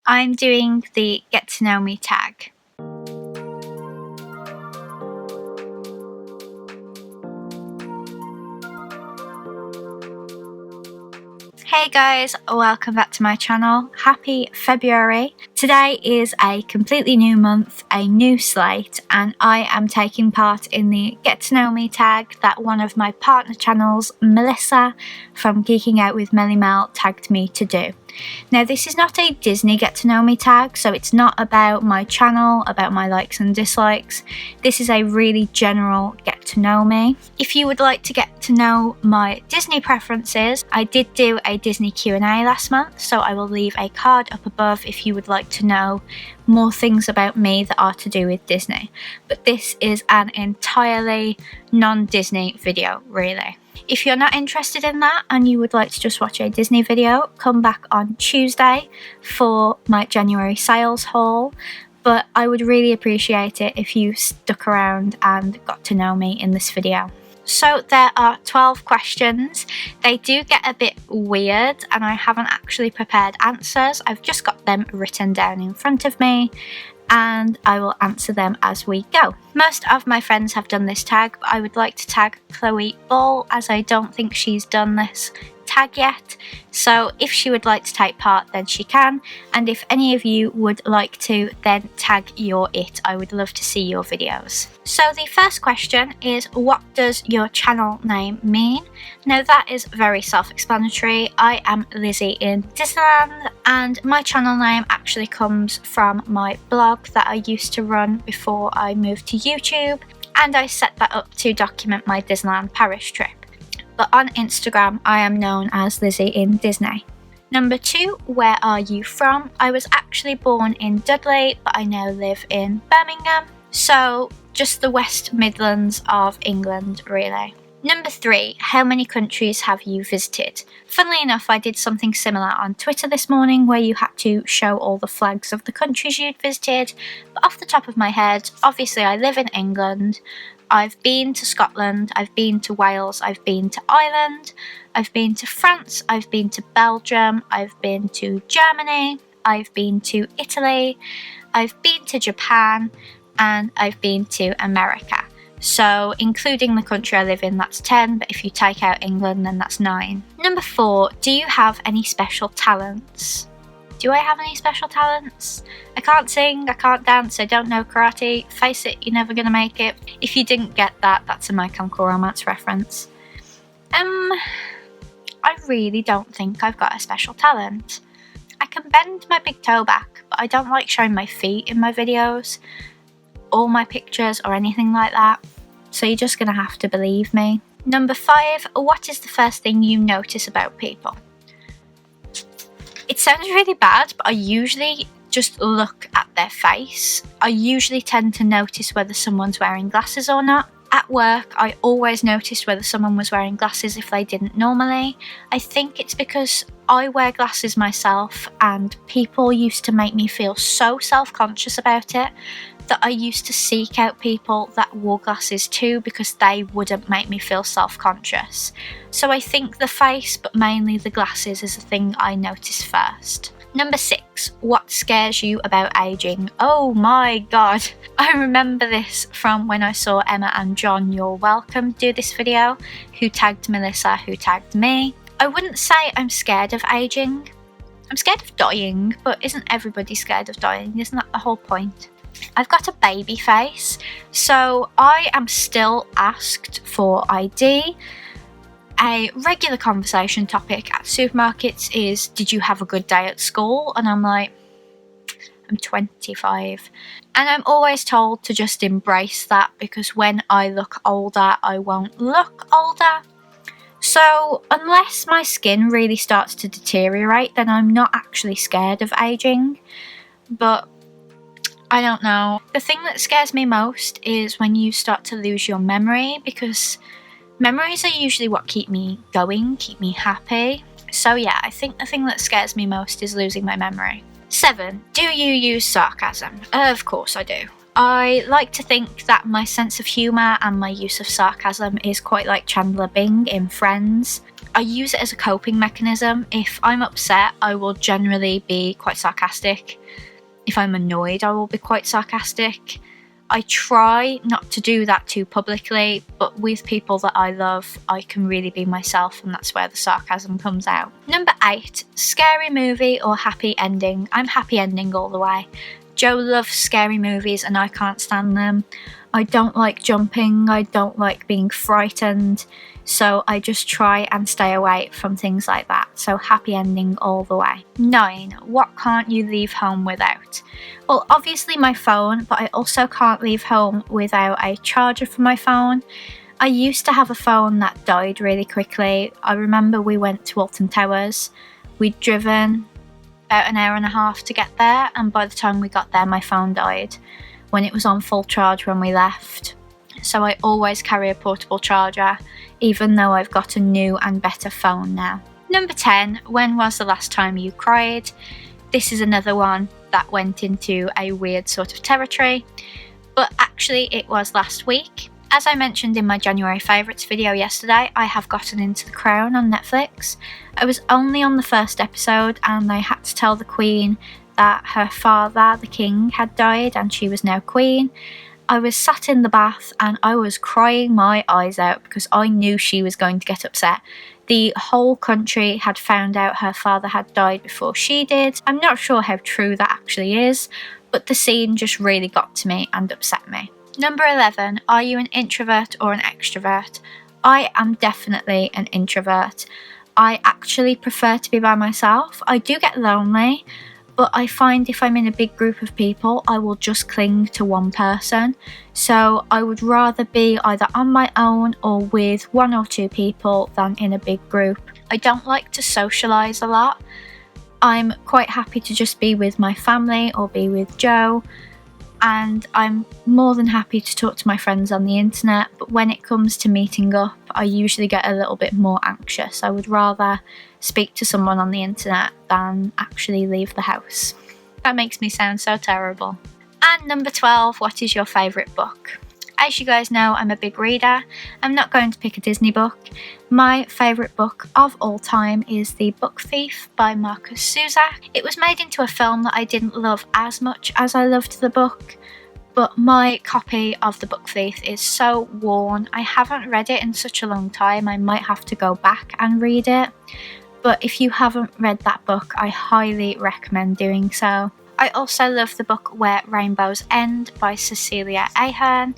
I'm doing the Get to Know Me tag. Hey guys, welcome back to my channel. Happy February. Today is a completely new month, a new slate, and I am taking part in the Get to Know Me tag that one of my partner channels, Melissa from Geeking Out With MellyMel, tagged me to do. Now, this is not a Disney Get to Know Me tag, so it's not about my channel, about my likes and dislikes. This is a really general Get to Know Me. If you would like to get to know my Disney preferences, I did do a Disney Q&A last month, so I will leave a card up above if you would like to know more things about me that are to do with Disney. But this is an entirely non-Disney video, really. If you're not interested in that and you would like to just watch a Disney video, come back on Tuesday for my January sales haul. But I would really appreciate it if you stuck around and got to know me in this video. So there are 12 questions. They do get a bit weird and I haven't actually prepared answers. I've just got them written down in front of me and I will answer them as we go. Most of my friends have done this tag, but I would like to tag Chloe Ball as I don't think she's done this tag yet. So if she would like to take part, then she can, and if any of you would like to, then tag your it. I would love to see your videos. So the first question is, what does your channel name mean? Now that is very self-explanatory. I am Lizzie in Disneyland, and my channel name actually comes from my blog that I used to run before I moved to YouTube, and I set that up to document my Disneyland Paris trip. But on Instagram, I am known as Lizzie in Disney. Number 2, where are you from? I was actually born in Dudley, but I now live in Birmingham. So just the West Midlands of England, really. Number 3, how many countries have you visited? Funnily enough, I did something similar on Twitter this morning where you had to show all the flags of the countries you'd visited. But off the top of my head, obviously I live in England. I've been to Scotland, I've been to Wales, I've been to Ireland, I've been to France, I've been to Belgium, I've been to Germany, I've been to Italy, I've been to Japan, and I've been to America. So including the country I live in, that's 10, but if you take out England, then that's 9. Number 4, do you have any special talents? Do I have any special talents? I can't sing, I can't dance, I don't know karate. Face it, you're never gonna make it. If you didn't get that, that's a My Chemical Romance reference. I really don't think I've got a special talent. I can bend my big toe back, but I don't like showing my feet in my videos, or my pictures, or anything like that. So you're just gonna have to believe me. Number 5, what is the first thing you notice about people? It sounds really bad, but I usually just look at their face. I usually tend to notice whether someone's wearing glasses or not. At work, I always noticed whether someone was wearing glasses if they didn't normally. I think it's because I wear glasses myself and people used to make me feel so self-conscious about it that I used to seek out people that wore glasses too because they wouldn't make me feel self-conscious. So I think the face, but mainly the glasses, is the thing I notice first. Number 6, what scares you about aging? Oh my god, I remember this from when I saw Emma and John, You're Welcome, do this video, who tagged Melissa, who tagged me. I wouldn't say I'm scared of aging. I'm scared of dying, but isn't everybody scared of dying? Isn't that the whole point? I've got a baby face, so I am still asked for ID. A regular conversation topic at supermarkets is, did you have a good day at school? And I'm like, I'm 25. And I'm always told to just embrace that because when I look older, I won't look older. So unless my skin really starts to deteriorate, then I'm not actually scared of aging. But I don't know. The thing that scares me most is when you start to lose your memory, because memories are usually what keep me going, keep me happy. So yeah, I think the thing that scares me most is losing my memory. 7, do you use sarcasm? Of course I do. I like to think that my sense of humour and my use of sarcasm is quite like Chandler Bing in Friends. I use it as a coping mechanism. If I'm upset, I will generally be quite sarcastic. If I'm annoyed, I will be quite sarcastic. I try not to do that too publicly, but with people that I love, I can really be myself, and that's where the sarcasm comes out. Number 8, scary movie or happy ending. I'm happy ending all the way. Joe loves scary movies and I can't stand them. I don't like jumping, I don't like being frightened, so I just try and stay away from things like that. So happy ending all the way. 9, what can't you leave home without? Well, obviously my phone, but I also can't leave home without a charger for my phone. I used to have a phone that died really quickly. I remember we went to Alton Towers. We'd driven about an hour and a half to get there, and by the time we got there my phone died when it was on full charge when we left. So I always carry a portable charger, even though I've got a new and better phone now. Number 10, when was the last time you cried? This is another one that went into a weird sort of territory, but actually it was last week. As I mentioned in my January favourites video yesterday, I have gotten into The Crown on Netflix. I was only on the first episode and they had to tell the Queen that her father, the King, had died and she was now Queen. I was sat in the bath and I was crying my eyes out because I knew she was going to get upset. The whole country had found out her father had died before she did. I'm not sure how true that actually is, but the scene just really got to me and upset me. Number 11, are you an introvert or an extrovert? I am definitely an introvert. I actually prefer to be by myself. I do get lonely, but I find if I'm in a big group of people, I will just cling to one person. So I would rather be either on my own or with 1 or 2 people than in a big group. I don't like to socialise a lot. I'm quite happy to just be with my family or be with Joe. And I'm more than happy to talk to my friends on the internet, but when it comes to meeting up, I usually get a little bit more anxious. I would rather speak to someone on the internet than actually leave the house. That makes me sound so terrible. And number 12, what is your favourite book? As you guys know, I'm a big reader. I'm not going to pick a Disney book. My favourite book of all time is The Book Thief by Marcus Zusak. It was made into a film that I didn't love as much as I loved the book, but my copy of The Book Thief is so worn. I haven't read it in such a long time, I might have to go back and read it. But if you haven't read that book, I highly recommend doing so. I also love the book Where Rainbows End by Cecilia Ahern.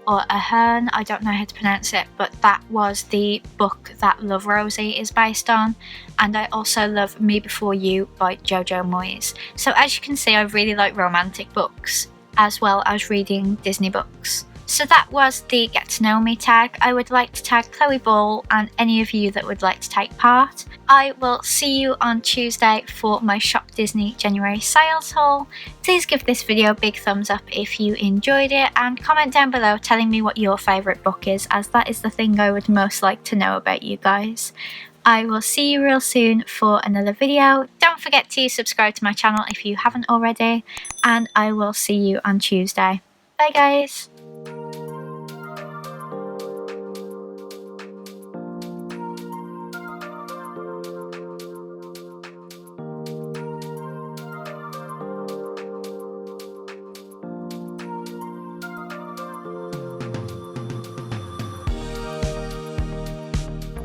Or Ahern, I don't know how to pronounce it, but that was the book that Love Rosie is based on. And I also love Me Before You by Jojo Moyes. So as you can see, I really like romantic books as well as reading Disney books. So that was the Get to Know Me tag. I would like to tag Chloe Ball and any of you that would like to take part. I will see you on Tuesday for my Shop Disney January sales haul. Please give this video a big thumbs up if you enjoyed it and comment down below telling me what your favourite book is, as that is the thing I would most like to know about you guys. I will see you real soon for another video. Don't forget to subscribe to my channel if you haven't already, and I will see you on Tuesday. Bye guys!